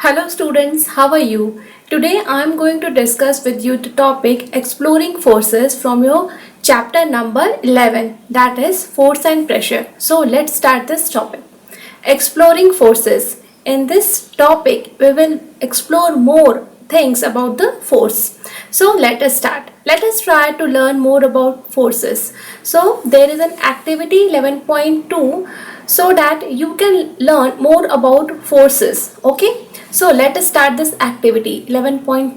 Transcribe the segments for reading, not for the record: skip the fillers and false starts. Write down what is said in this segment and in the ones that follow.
Hello students, how are you? Today I am going to discuss with you the topic exploring forces from your chapter number 11, that is force and pressure. So let's start this topic. Exploring forces. In this topic we will explore more things about the force. So let us start. Let us try to learn more about forces. So there is an activity 11.2 so that you can learn more about forces. Okay, so let us start this activity 11.2.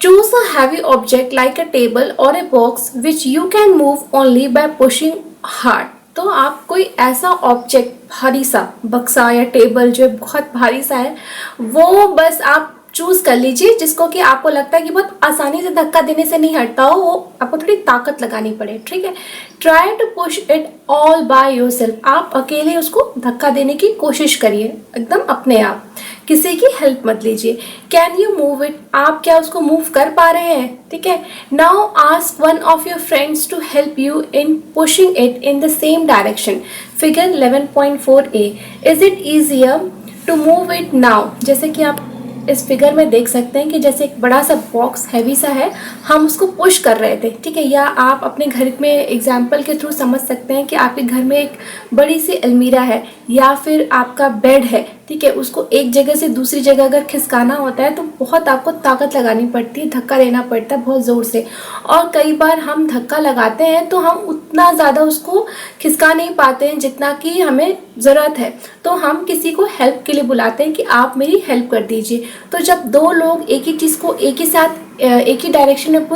Choose a heavy object like a table or a box which you can move only by pushing hard. तो आप कोई ऐसा object भारी सा बक्सा या table जो बहुत भारी सा है वो बस आप चूज कर लीजिए जिसको कि आपको लगता है कि बहुत आसानी से धक्का देने से नहीं हटता हो, वो आपको थोड़ी ताकत लगानी पड़े. ठीक है, try to push it all by yourself. आप अकेले उसको धक्का देने की कोशिश करिए, एकदम अपने आप, किसी की हेल्प मत लीजिए. Can you move it. आप क्या उसको मूव कर पा रहे हैं? ठीक है. Now ask one of your friends to help you in pushing it in the same direction. Figure 11.4a. Is it easier to move it now. जैसे कि आप इस फिगर में देख सकते हैं कि जैसे एक बड़ा सा बॉक्स हैवी सा है, हम उसको पुश कर रहे थे. ठीक है, या आप अपने घर में एग्जाम्पल के थ्रू समझ सकते हैं कि आपके घर में एक बड़ी सी अलमीरा है या फिर आपका बेड है. ठीक है, उसको एक जगह से दूसरी जगह अगर खिसकाना होता है तो बहुत आपको ताकत लगानी पड़ती है, धक्का देना पड़ता है बहुत ज़ोर से. और कई बार हम धक्का लगाते हैं तो हम उतना ज़्यादा उसको खिसका नहीं पाते हैं जितना कि हमें ज़रूरत है. तो हम किसी को हेल्प के लिए बुलाते हैं कि आप मेरी हेल्प कर दीजिए. तो जब दो लोग एक ही चीज़ को एक ही साथ एक ही डायरेक्शन में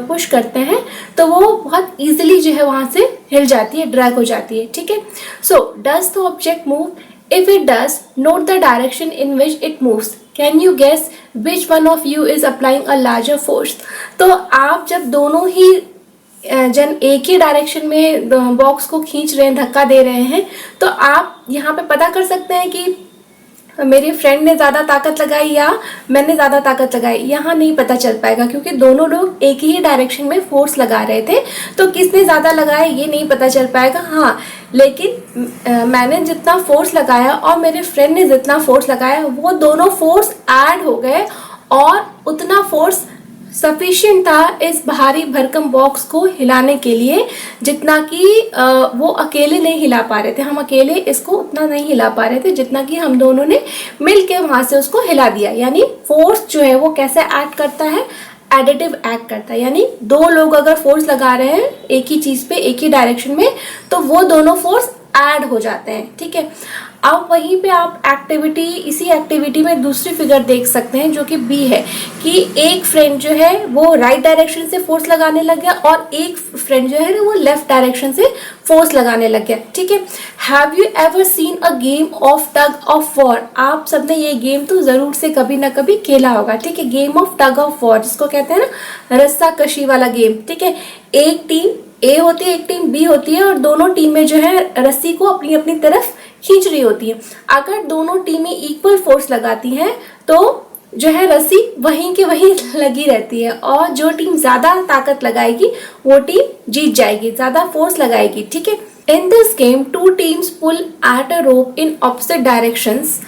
पुश करते हैं तो वो बहुत ईजिली जो है वहाँ से हिल जाती है, ड्रैग हो जाती है. ठीक है. So does the object move? If it does, note the direction in which it moves. Can you guess which one of you is applying a larger force? तो आप जब दोनों ही जन एक ही डायरेक्शन में बॉक्स को खींच रहे हैं, धक्का दे रहे हैं, तो आप यहाँ पे पता कर सकते हैं कि मेरे फ्रेंड ने ज़्यादा ताकत लगाई या मैंने ज़्यादा ताकत लगाई. यहाँ नहीं पता चल पाएगा क्योंकि दोनों लोग एक ही डायरेक्शन में फोर्स लगा रहे थे, तो किसने ज़्यादा लगाया ये नहीं पता चल पाएगा. हाँ, लेकिन मैंने जितना फोर्स लगाया और मेरे फ्रेंड ने जितना फोर्स लगाया वो दोनों फोर्स ऐड हो गए और उतना फोर्स सफिशिएंट था इस भारी भरकम बॉक्स को हिलाने के लिए जितना कि वो अकेले नहीं हिला पा रहे थे. हम अकेले इसको उतना नहीं हिला पा रहे थे जितना कि हम दोनों ने मिल के वहाँ से उसको हिला दिया. यानी फोर्स जो है वो कैसे ऐड करता है? एडिटिव एक्ट करता है. यानी दो लोग अगर फोर्स लगा रहे हैं एक ही चीज़ पे एक ही डायरेक्शन में तो वो दोनों फोर्स ऐड हो जाते हैं. ठीक है. अब वहीं पे आप इसी एक्टिविटी में दूसरी फिगर देख सकते हैं जो कि बी है कि एक फ्रेंड जो है वो राइट डायरेक्शन से फोर्स लगाने लग गया और एक फ्रेंड जो है वो लेफ्ट डायरेक्शन से फोर्स लगाने लग गया. ठीक है. Have you ever seen a game of tug of war? आप सबने ये गेम तो ज़रूर से कभी ना कभी खेला होगा. ठीक है, game of tug of war जिसको कहते हैं ना रस्सा कशी वाला गेम. ठीक है, एक टीम ए होती है एक टीम बी होती है और दोनों टीमें जो है रस्सी को अपनी अपनी तरफ खींच रही होती है. अगर दोनों टीमें इक्वल फोर्स लगाती हैं तो जो है रस्सी वहीं के वहीं लगी रहती है और जो टीम ज़्यादा ताकत लगाएगी वो टीम जीत जाएगी, ज़्यादा फोर्स लगाएगी. ठीक है. In this game two teams pull at a rope in opposite directions.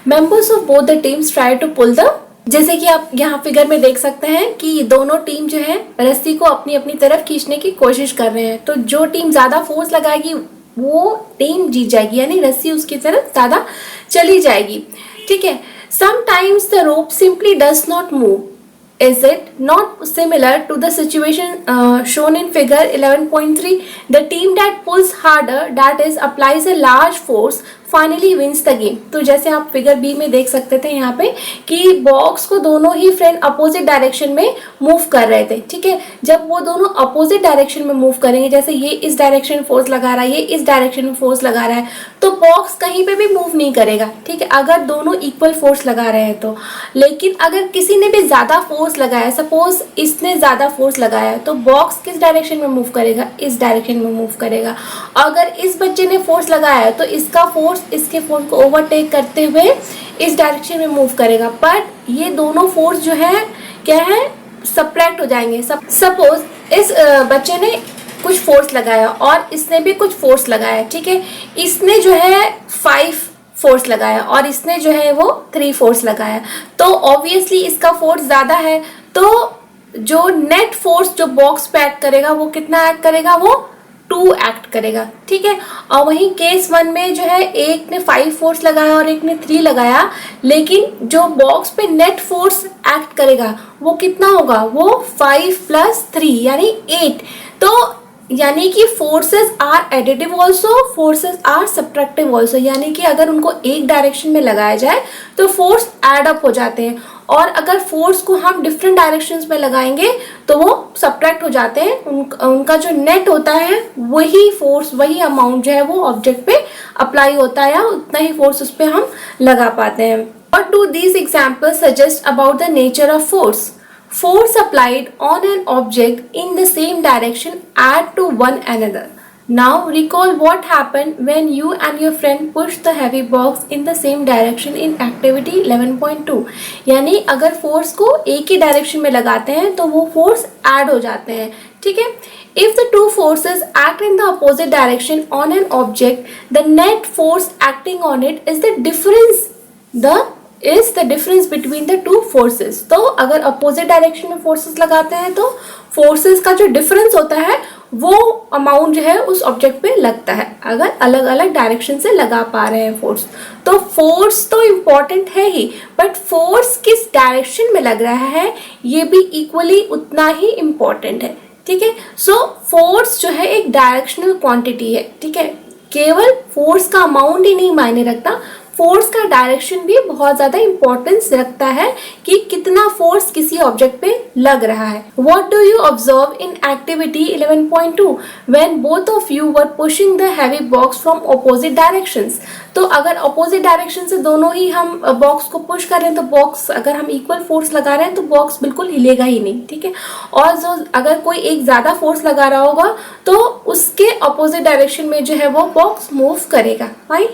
Members of both the teams try to pull the. जैसे कि आप यहाँ फिगर में देख सकते हैं कि दोनों टीम जो है रस्सी को अपनी अपनी तरफ खींचने की कोशिश कर रहे हैं. तो जो टीम ज़्यादा फोर्स लगाएगी वो टीम जीत जाएगी, यानी रस्सी उसकी तरफ ज़्यादा चली जाएगी. ठीक है. Sometimes the rope simply does not move. Is it not similar to the situation shown in figure 11.3? The team that pulls harder, that is applies a large force, finally wins the game. तो जैसे आप figure B में देख सकते थे यहाँ पे कि बॉक्स को दोनों ही फ्रेंड अपोजिट डायरेक्शन में मूव कर रहे थे. ठीक है. जब वो दोनों अपोजिट डायरेक्शन में मूव करेंगे, जैसे ये इस डायरेक्शन में फोर्स लगा रहा है, ये इस डायरेक्शन में फोर्स लगा रहा है, तो बॉक्स कहीं पे भी मूव नहीं करेगा. ठीक है, अगर दोनों इक्वल फोर्स लगा रहे हैं तो. लेकिन अगर किसी ने भी ज़्यादा फोर्स लगाया, सपोज इसने ज़्यादा फोर्स लगाया, तो बॉक्स किस डायरेक्शन में मूव करेगा? इस डायरेक्शन में मूव करेगा. अगर इस बच्चे ने फोर्स लगाया तो इसका फोर्स इसके फोर्स को ओवरटेक करते हुए इस डायरेक्शन में मूव करेगा. पर ये दोनों फोर्स जो है क्या है? सब्ट्रैक्ट हो जाएंगे. सपोज इस बच्चे ने कुछ फोर्स लगाया और इसने भी कुछ फोर्स लगाया. ठीक है. इसने जो है 5 फोर्स लगाया और इसने जो है वो 3 फोर्स लगाया, तो ऑब्वियसली इसका फोर्स ज़्यादा है, तो जो नेट फोर्स जो बॉक्स पे एक्ट करेगा वो कितना एक्ट करेगा, वो 2 एक्ट करेगा, ठीक है। और वहीं केस 1 में जो है एक ने 5 फोर्स लगाया और एक ने 3 लगाया, लेकिन जो बॉक्स पे नेट फोर्स एक्ट करेगा वो कितना होगा, वो 5 + 3 यानी 8। तो यानी कि forces are additive also, forces are subtractive also, यानी कि अगर उनको एक डायरेक्शन में लगाया जाए तो फोर्स एड अप हो जाते हैं, और अगर फोर्स को हम डिफरेंट डायरेक्शंस में लगाएंगे तो वो सब्ट्रैक्ट हो जाते हैं। उनका जो नेट होता है वही फोर्स, वही अमाउंट जो है वो ऑब्जेक्ट पे अप्लाई होता है, या उतना ही फोर्स उस पर हम लगा पाते हैं। और two these examples suggest about the nature of force. Force applied on an object in the same direction add to one another. Now recall what happened when you and your friend pushed the heavy box in the same direction in activity 11.2. यानी अगर force को एक ही direction में लगाते हैं तो वो force add हो जाते हैं, ठीक है। If the two forces act in the opposite direction on an object, the net force acting on it is the difference between the two forces. तो अगर अपोजिट डायरेक्शन में फोर्सेस लगाते हैं तो फोर्सेस का जो डिफरेंस होता है वो अमाउंट जो है उस ऑब्जेक्ट पे लगता है, अगर अलग अलग डायरेक्शन से लगा पा रहे हैं फोर्स। तो फोर्स तो इम्पॉर्टेंट है ही, बट फोर्स किस डायरेक्शन में लग रहा है ये भी इक्वली उतना ही इम्पॉर्टेंट है, ठीक है। सो फोर्स जो है एक डायरेक्शनल क्वांटिटी है, ठीक है। केवल फोर्स का अमाउंट ही नहीं मायने रखता, फोर्स का डायरेक्शन भी बहुत ज्यादा इंपॉर्टेंस रखता है कि कितना फोर्स किसी ऑब्जेक्ट पे लग रहा है। What do you observe in activity 11.2 when both of you were pushing the heavy box from opposite directions? तो अगर अपोजिट डायरेक्शन से दोनों ही हम बॉक्स को पुश कर रहे हैं तो बॉक्स, अगर हम इक्वल फोर्स लगा रहे हैं तो बॉक्स बिल्कुल हिलेगा ही नहीं, ठीक है। और जो अगर कोई एक ज्यादा फोर्स लगा रहा होगा तो उसके अपोजिट डायरेक्शन में जो है वो बॉक्स मूव करेगा, fine.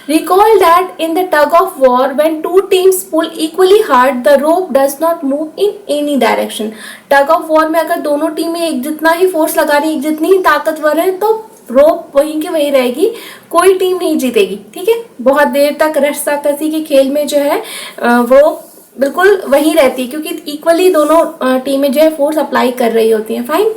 Recall that in the tug of war, when two teams pull equally hard, the rope does not move in any direction. Tug of war में अगर दोनों टीमें एक जितना ही फोर्स लगा रही है, एक जितनी ही ताकतवर है, तो रोप वहीं की वहीं रहेगी, कोई टीम नहीं जीतेगी, ठीक है। बहुत देर तक रस्साकसी के खेल में जो है रोप बिल्कुल वहीं रहती है, क्योंकि इक्वली दोनों टीमें जो है फोर्स अप्लाई कर रही होती हैं, fine.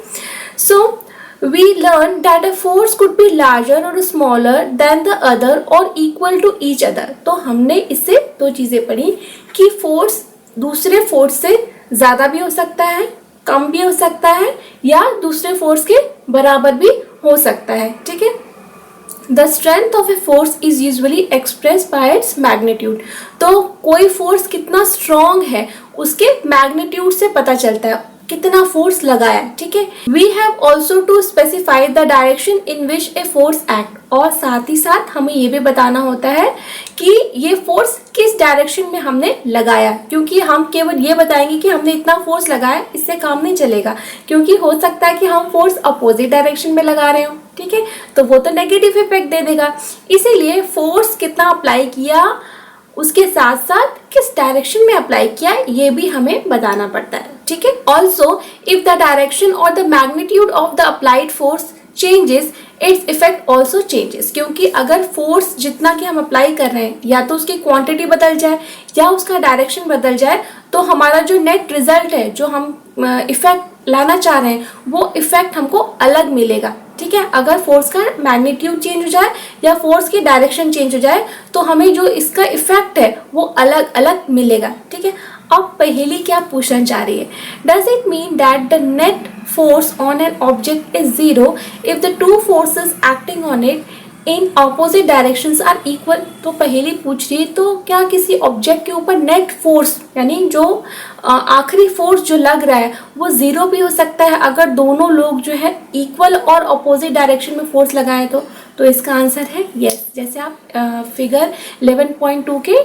So we learned that a force could be larger or smaller than the other or equal to each other. तो हमने इससे 2 चीजें पढ़ी कि फोर्स दूसरे फोर्स से ज्यादा भी हो सकता है, कम भी हो सकता है, या दूसरे फोर्स के बराबर भी हो सकता है, ठीक है। The strength of a force is usually expressed by its magnitude. तो कोई फोर्स कितना स्ट्रॉन्ग है उसके मैग्नीट्यूड से पता चलता है, कितना फोर्स लगाया, ठीक है। We have also to specify the direction in which a force act, और साथ ही साथ हमें ये भी बताना होता है कि ये फोर्स किस डायरेक्शन में हमने लगाया, क्योंकि हम केवल ये बताएंगे कि हमने इतना फोर्स लगाया, इससे काम नहीं चलेगा, क्योंकि हो सकता है कि हम फोर्स अपोजिट डायरेक्शन में लगा रहे हो, ठीक है, तो वो तो नेगेटिव इफेक्ट दे देगा। इसीलिए फोर्स कितना अप्लाई किया उसके साथ साथ किस डायरेक्शन में अप्लाई किया ये भी हमें बताना पड़ता है, ठीक है। ऑल्सो इफ द डायरेक्शन और the magnitude of the applied force changes, its effect also changes. क्योंकि अगर फोर्स जितना कि हम अप्लाई कर रहे हैं या तो उसकी क्वांटिटी बदल जाए या उसका डायरेक्शन बदल जाए, तो हमारा जो नेट रिजल्ट है, जो हम इफेक्ट लाना चाह रहे हैं, वो इफेक्ट हमको अलग मिलेगा, ठीक है। अगर फोर्स का मैग्नीट्यूड चेंज हो जाए या फोर्स की डायरेक्शन चेंज हो जाए तो हमें जो इसका इफेक्ट है वो अलग अलग मिलेगा, ठीक है। अब पहेली क्या पूछना चाह रही है, does it mean that the net force on an object is zero if the two forces acting on it in opposite directions are equal। तो पहेली पूछ रही है तो क्या किसी ऑब्जेक्ट के ऊपर नेट फोर्स यानी जो आखिरी फोर्स जो लग रहा है वो जीरो भी हो सकता है अगर दोनों लोग जो है इक्वल और ऑपोजिट डायरेक्शन में फोर्स लगाए तो इसका आंसर है यस। जैसे आप फिगर 11.2 के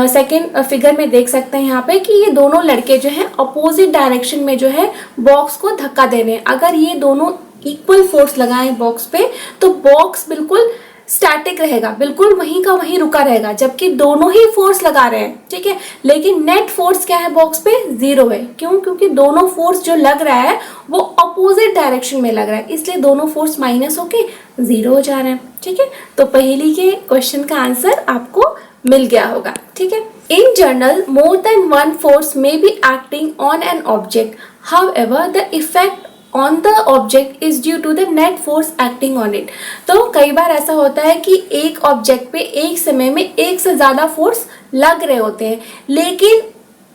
सेकेंड फिगर में देख सकते हैं यहाँ पे कि ये दोनों लड़के जो है अपोजिट डायरेक्शन में जो है बॉक्स को धक्का दे रहे हैं। अगर ये दोनों इक्वल फोर्स लगाएं बॉक्स पे तो बॉक्स बिल्कुल स्टैटिक रहेगा, बिल्कुल वहीं का वहीं रुका रहेगा, जबकि दोनों ही फोर्स लगा रहे हैं, ठीक है। लेकिन नेट फोर्स क्या है बॉक्स पे, जीरो है। क्यों? क्योंकि दोनों फोर्स जो लग रहा है वो अपोजिट डायरेक्शन में लग रहा है, इसलिए दोनों फोर्स माइनस होके जीरो हो जा रहे हैं, ठीक है। तो पहेली के क्वेश्चन का आंसर आपको मिल गया होगा, ठीक है। In general more than one force may be acting on an object, however the effect on the object is due to the net force acting on it. तो कई बार ऐसा होता है कि एक ऑब्जेक्ट पे एक समय में एक से ज़्यादा फोर्स लग रहे होते हैं, लेकिन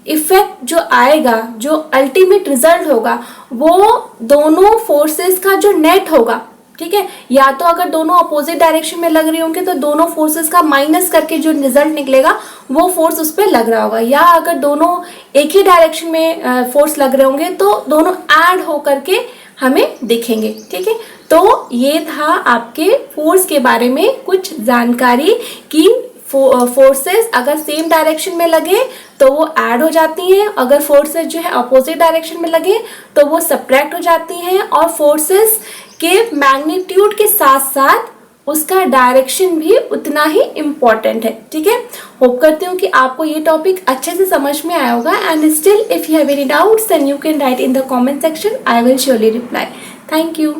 इफेक्ट जो आएगा, जो अल्टीमेट रिजल्ट होगा, वो दोनों फोर्सेस का जो नेट होगा, ठीक है, या तो अगर दोनों अपोजिट डायरेक्शन में लग रहे होंगे तो दोनों फोर्सेस का माइनस करके जो रिजल्ट निकलेगा वो फोर्स उस पर लग रहा होगा, या अगर दोनों एक ही डायरेक्शन में फोर्स लग रहे होंगे तो दोनों ऐड हो करके हमें दिखेंगे, ठीक है। तो ये था आपके फोर्स के बारे में कुछ जानकारी कि फोर्सेस अगर सेम डायरेक्शन में लगे तो वो ऐड हो जाती हैं, अगर फोर्सेस जो है अपोजिट डायरेक्शन में लगे तो वो सब्ट्रैक्ट हो जाती हैं, और फोर्सेस के मैग्नीट्यूड के साथ साथ उसका डायरेक्शन भी उतना ही इम्पॉर्टेंट है, ठीक है। होप करती हूँ कि आपको ये टॉपिक अच्छे से समझ में आया होगा, and still if you have any doubts then you can write in the comment section, I will surely reply. Thank you.